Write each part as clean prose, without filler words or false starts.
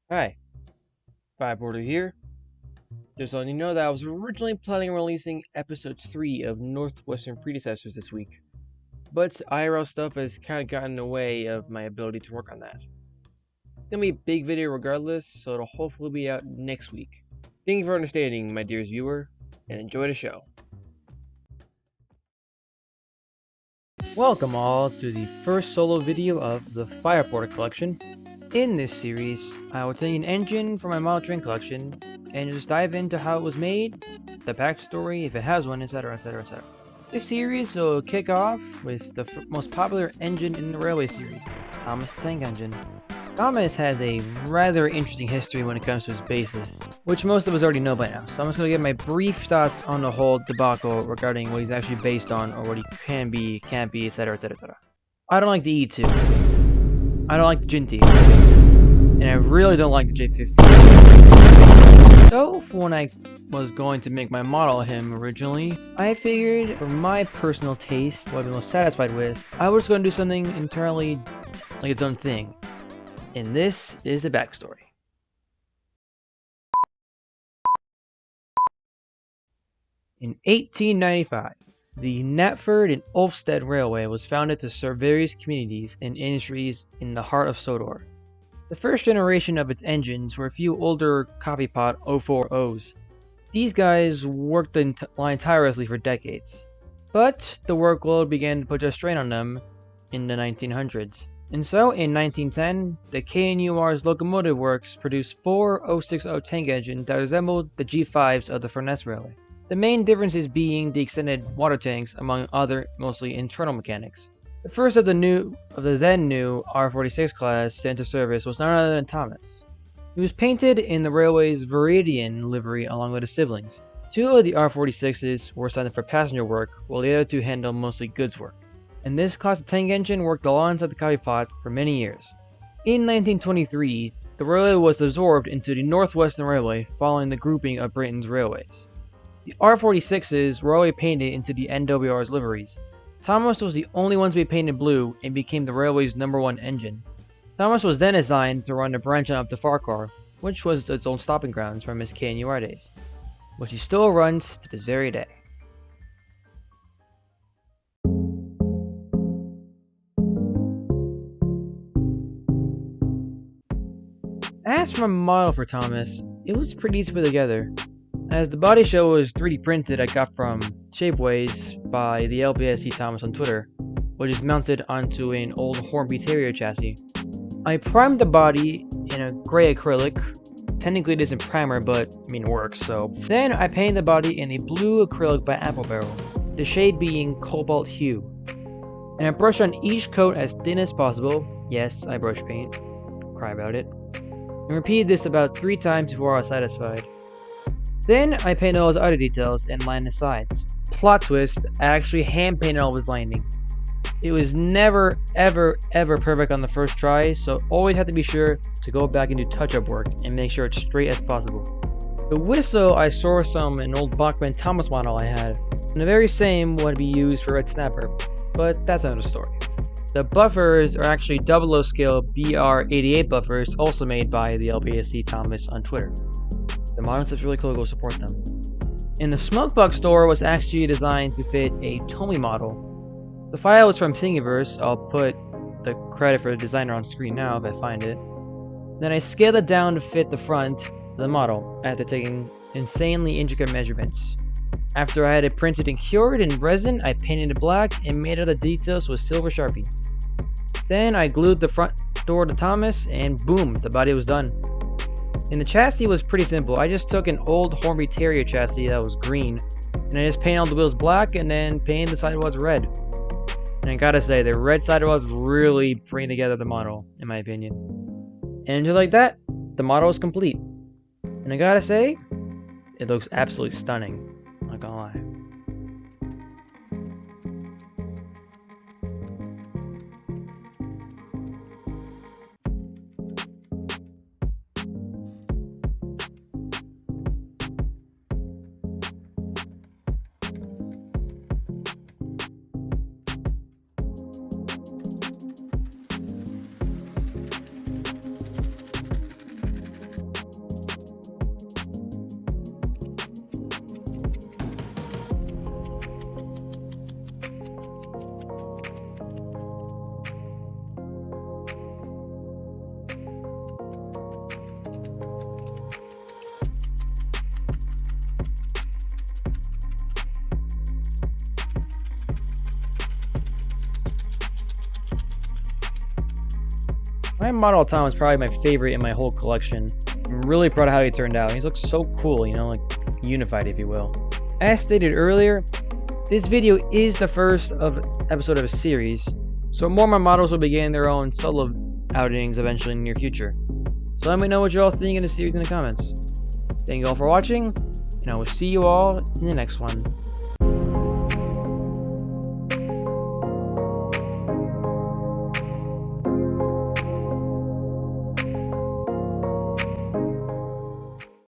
Hi, FirePorter here. Just letting you know that I was originally planning on releasing episode 3 of Northwestern Predecessors this week, but IRL stuff has kind of gotten in the way of my ability to work on that. It's gonna be a big video regardless, so it'll hopefully be out next week. Thank you for understanding, my dearest viewer, and enjoy the show. Welcome all to the first solo video of the FirePorter collection. In this series, I will take an engine from my model train collection and just dive into how it was made, the backstory, if it has one, etc, etc, etc. This series will kick off with the most popular engine in the railway series, Thomas the Tank Engine. Thomas has a rather interesting history when it comes to his basis, which most of us already know by now, so I'm just going to give my brief thoughts on the whole debacle regarding what he's actually based on, or what he can be, can't be, etc, etc, etc. I don't like the E2. I don't like the Ginty. And I really don't like the J50. So, for when I was going to make my model of him originally, I figured for my personal taste, what I'd be most satisfied with, I was going to do something entirely like its own thing. And this is the backstory. In 1895, the Knapford and Ulfstead Railway was founded to serve various communities and industries in the heart of Sodor. The first generation of its engines were a few older copypot 040s. These guys worked the line tirelessly for decades, but the workload began to put a strain on them in the 1900s. And so, in 1910, the KNUR's Locomotive Works produced four 060 tank engines that resembled the G5s of the Furness Railway. The main differences being the extended water tanks, among other mostly internal mechanics. The first of the then new R46 class to enter service was none other than Thomas. He was painted in the railway's Viridian livery along with his siblings. Two of the R46s were assigned for passenger work, while the other two handled mostly goods work. And this class of tank engine worked alongside the copypot for many years. In 1923, the railway was absorbed into the Northwestern Railway following the grouping of Britain's railways. The R46s were already painted into the NWR's liveries. Thomas was the only one to be painted blue and became the railway's #1 engine. Thomas was then assigned to run the branch line up to Farquhar, which was its own stopping grounds from his KNUR days, which he still runs to this very day. As for my model for Thomas, it was pretty easy to put together, as the body shell was 3D printed I got from Shapeways by the LBST Thomas on Twitter, which is mounted onto an old Hornby Terrier chassis. I primed the body in a gray acrylic. Technically it isn't primer, but it works, so. Then I painted the body in a blue acrylic by Apple Barrel, the shade being Cobalt Hue. And I brushed on each coat as thin as possible. Yes, I brush paint. Cry about it. And repeated this about 3 times before I was satisfied. Then I painted all his other details and lined the sides. Plot twist, I actually hand painted all of his lining. It was never ever perfect on the first try, so always have to be sure to go back and do touch-up work and make sure it's straight as possible. The whistle I sourced from an old Bachmann Thomas model I had, and the very same would be used for Red Snapper, but that's another story. The buffers are actually 00 scale BR88 buffers, also made by the LBSC Thomas on Twitter. The models is really cool, go support them. And the Smokebox store was actually designed to fit a Tomy model. The file was from Thingiverse. I'll put the credit for the designer on screen now if I find it. Then I scaled it down to fit the front of the model after taking insanely intricate measurements. After I had it printed and cured in resin, I painted it black and made all the details with silver Sharpie. Then I glued the front door to Thomas and boom, the body was done. And the chassis was pretty simple. I just took an old Hornby Terrier chassis that was green, and I just painted all the wheels black and then painted the sidewalls red. And I gotta say, the red sidewalls really bring together the model, in my opinion. And just like that, the model is complete. And I gotta say, it looks absolutely stunning. Not gonna lie. My model of Tom is probably my favorite in my whole collection. I'm really proud of how he turned out. He looks so cool, you know, like unified, if you will. As stated earlier, this video is the first episode of a series, so more of my models will be getting their own solo outings eventually in the near future. So let me know what you all think in the series in the comments. Thank you all for watching, and I will see you all in the next one.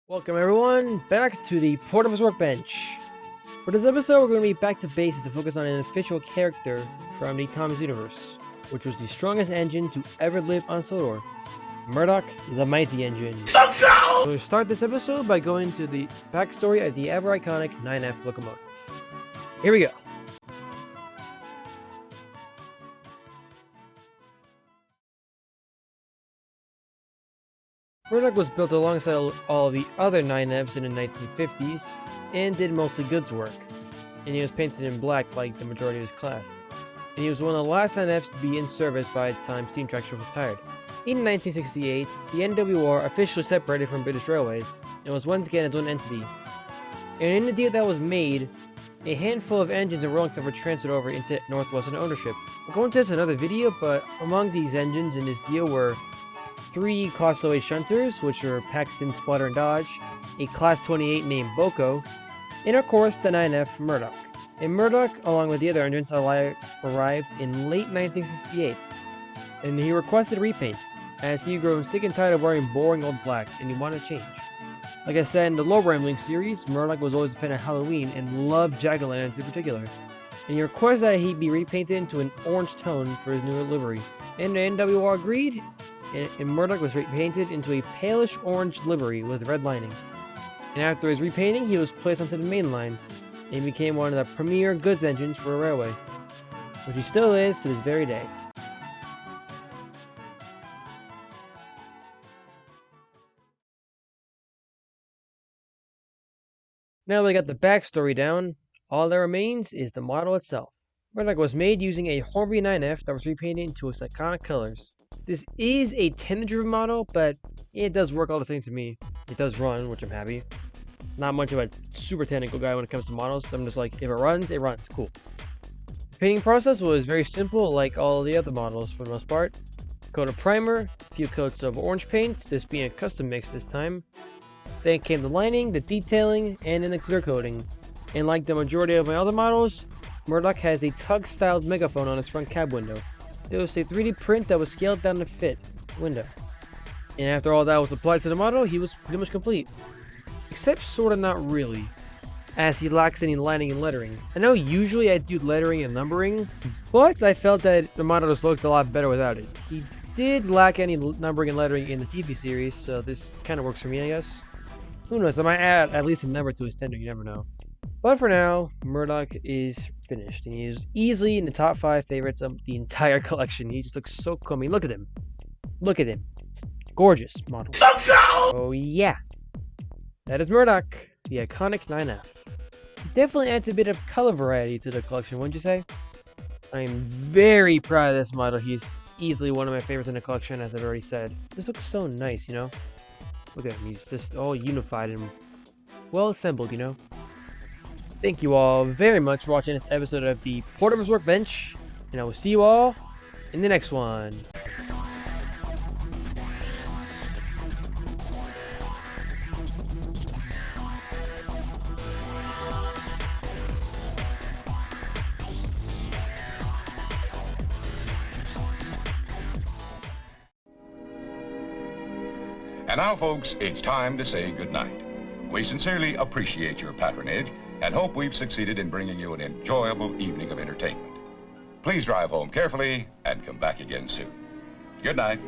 Welcome everyone, back to the Porterverse Workbench. For this episode, we're going to be back to basics to focus on an official character from the TUGS universe, which was the strongest engine to ever live on Sodor, Murdoch the Mighty Engine. So we'll start this episode by going to the backstory of the ever iconic 9F locomotive. Here we go. Murdoch was built alongside all of the other 9Fs in the 1950s, and did mostly goods work, and he was painted in black like the majority of his class. And he was one of the last 9Fs to be in service by the time steam tracks were retired. In 1968, the NWR officially separated from British Railways, and was once again its own entity. And in the deal that was made, a handful of engines and rolling stock were transferred over into Northwestern ownership. I'll go into this in another video, but among these engines in this deal were 3 Class 08 shunters, which were Paxton, Splatter, and Dodge, a Class 28 named Boko, and of course the 9F Murdoch. And Murdoch, along with the other engines, arrived in late 1968, and he requested repaint, as he grew sick and tired of wearing boring old black, and he wanted to change. Like I said in the Low Rambling series, Murdoch was always a fan of Halloween and loved jack-o'-lanterns in particular, and he requested that he be repainted into an orange tone for his new livery, and the NWR agreed, and Murdoch was repainted into a palish orange livery with red lining. And after his repainting, he was placed onto the main line, and became one of the premier goods engines for a railway, which he still is to this very day. Now that we got the backstory down, all that remains is the model itself. Murdoch was made using a Hornby 9F that was repainted into its iconic colors. This is a tender-driven model, but it does work all the same to me. It does run, which I'm happy. Not much of a super technical guy when it comes to models. I'm just like, if it runs, cool. The painting process was very simple, like all the other models for the most part. Coat of primer, a few coats of orange paint, this being a custom mix this time. Then came the lining, the detailing, and then the clear coating. And like the majority of my other models, Murdoch has a TUGS-styled megaphone on its front cab window. There was a 3D print that was scaled down to fit the window. And after all that was applied to the model, he was pretty much complete. Except sorta not really, as he lacks any lining and lettering. I know usually I do lettering and numbering, but I felt that the model just looked a lot better without it. He did lack any numbering and lettering in the TV series, so this kinda works for me, I guess. Who knows, I might add at least a number to his tender, you never know. But for now, Murdoch is finished, and he is easily in the top 5 favorites of the entire collection. He just looks so cool. I mean, look at him. Look at him. It's gorgeous model. Oh yeah. That is Murdoch, the iconic 9F. He definitely adds a bit of color variety to the collection, wouldn't you say? I am very proud of this model. He's easily one of my favorites in the collection, as I've already said. This looks so nice, you know? Look at him. He's just all unified and well assembled, you know? Thank you all very much for watching this episode of the Porterverse Workbench, and I will see you all in the next one. And now, folks, it's time to say goodnight. We sincerely appreciate your patronage and hope we've succeeded in bringing you an enjoyable evening of entertainment. Please drive home carefully and come back again soon. Good night.